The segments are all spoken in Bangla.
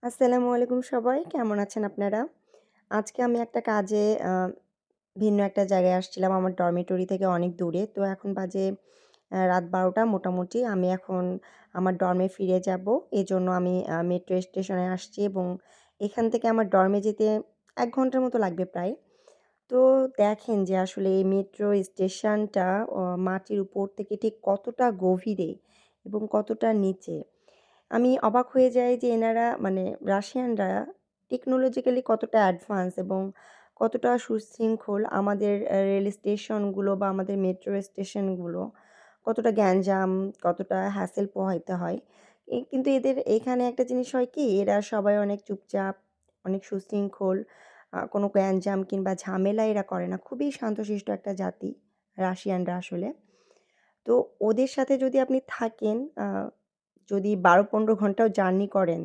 আসসালামু আলাইকুম সবাই। কেমন আছেন আপনারা? আজকে আমি একটা কাজে ভিন্ন একটা জায়গায় আসছিলাম। আমার ডরমিটরি থেকে অনেক দূরে। তো এখন বাজে রাত ১২টা মোটামুটি। আমি এখন আমার ডর্মে ফিরে যাবো। এজন্য আমি মেট্রো স্টেশনে আসছি এবং এখান থেকে আমার ডর্মে যেতে ১ ঘন্টার মতো লাগবে প্রায়। তো দেখেন যে আসলে এই মেট্রো স্টেশনটা মাটির উপর থেকে ঠিক কতটা গভীরে এবং কতটা নিচে। আমি অবাক হয়ে যাই যে এনারা মানে রাশিয়ানরা টেকনোলজিক্যালি কতটা অ্যাডভান্স এবং কতটা সুশৃঙ্খল আমাদের রেল স্টেশনগুলো বা আমাদের মেট্রো স্টেশনগুলো কতটা গ্যাঞ্জাম, কতটা হ্যাসেল পোহাইতে হয়। কিন্তু এদের এখানে একটা জিনিস হয় কি এরা সবাই অনেক চুপচাপ, অনেক সুশৃঙ্খল, কোনো গ্যাঞ্জাম কিংবা ঝামেলা এরা করে না। খুবই শান্তশিষ্ট একটা জাতি রাশিয়ানরা আসলে। তো ওদের সাথে যদি আপনি থাকেন, যদি ১২-১৫ ঘন্টাও জার্নি করেন,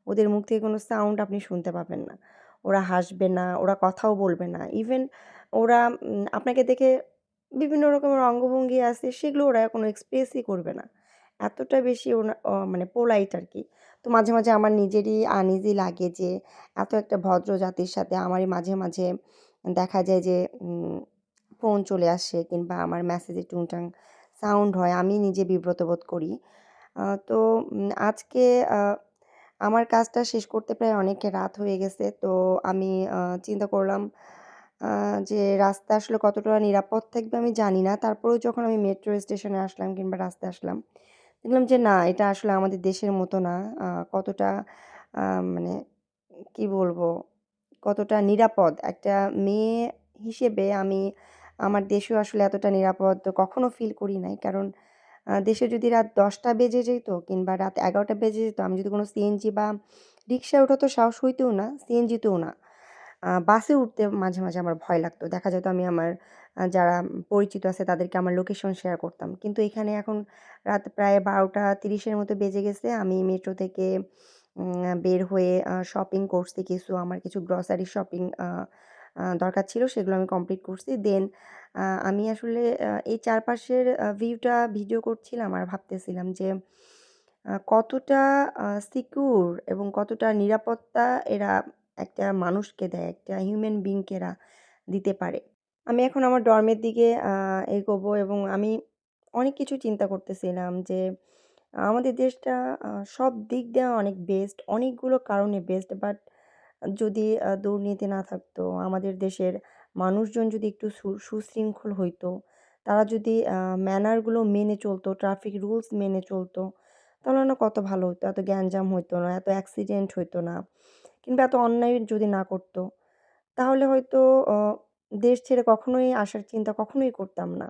ওদের মুখ থেকে কোনো সাউন্ড আপনি শুনতে পাবেন না। ওরা হাসবে না, ওরা কথাও বলবে না। ইভেন ওরা আপনাকে দেখে বিভিন্ন রকমের অঙ্গভঙ্গি আছে, সেগুলো ওরা কোনো এক্সপ্রেসই করবে না। এতটা বেশি মানে পোলাইট আরকি। তো মাঝে, মাঝে আমার নিজেরই আনইজি লাগে যে এত একটা ভদ্র জাতির সাথে আমারই মাঝে, মাঝে দেখা যায় যে ফোন চলে আসে কিংবা আমার মেসেজে টুংটাং সাউন্ড হয়। আমি নিজে বিব্রত বোধ করি। তো আজকে আ আমার কাজটা শেষ করতে প্রায় অনেক রাত হয়ে গেছে। তো আমি চিন্তা করলাম আ যে রাস্তা আসলে কতটা নিরাপদ থাকবে আমি জানি না। তারপরেও যখন আমি মেট্রো স্টেশনে আসলাম কিংবা রাস্তায় আসলাম, দেখলাম যে না এটা আসলে আমাদের দেশের মতো না। কতটা আ মানে কি বলবো? কতটা নিরাপদ একটা মেয়ে হিসেবে আমি আমার দেশেও আসলে এতটা নিরাপদ কখনো ফিল করি নাই। কারণ দেশে যদি রাত ১০টা বেজে যেত কিংবা রাত ১১টা বেজে যেত, আমি যদি কোনো সিএনজি বা রিক্সায় ওঠার তো সাহস হইতও না, সিএনজিতেও না। বাসে উঠতে মাঝে, মাঝে আমার ভয় লাগতো। দেখা যেত আমি আমার যারা পরিচিত আছে তাদেরকে আমার লোকেশন শেয়ার করতাম। কিন্তু এখানে এখন রাত প্রায় ১২টা ৩০ এর মতো বেজে গেছে। আমি মেট্রো থেকে বের হয়ে শপিং করছি কিছু। আমার কিছু গ্রসারি শপিং আ আ দরকার ছিল, সেগুলো আমি কমপ্লিট করছি। দেন আমি আসলে এই চারপাশের ভিউটা ভিডিও করছিলাম আর ভাবতেছিলাম যে কতটা সিকিউর এবং কতটা নিরাপত্তা এরা একটা মানুষকে দেয়, একটা হিউম্যান বিংকে এরা দিতে পারে। আমি এখন আমার ডর্মের দিকে এগোবো এবং আমি অনেক কিছু চিন্তা করতেছিলাম যে আমাদের দেশটা সব দিক দিয়ে অনেক বেস্ট, অনেকগুলো কারণে বেস্ট। বাট যদি দুর্নীতি না থাকতো, আমাদের দেশের মানুষজন যদি একটু সুশৃঙ্খল হইতো, তারা যদি ম্যানারগুলো মেনে চলতো, ট্রাফিক রুলস মেনে চলতো, তাহলে না কত ভালো হতো। এত গ্যাঞ্জাম হইতো না, এত অ্যাক্সিডেন্ট হইতো না কিংবা এত অন্যায় যদি না করতো, তাহলে হয়তো অ দেশ ছেড়ে কখনোই আসার চিন্তা কখনোই করতাম না।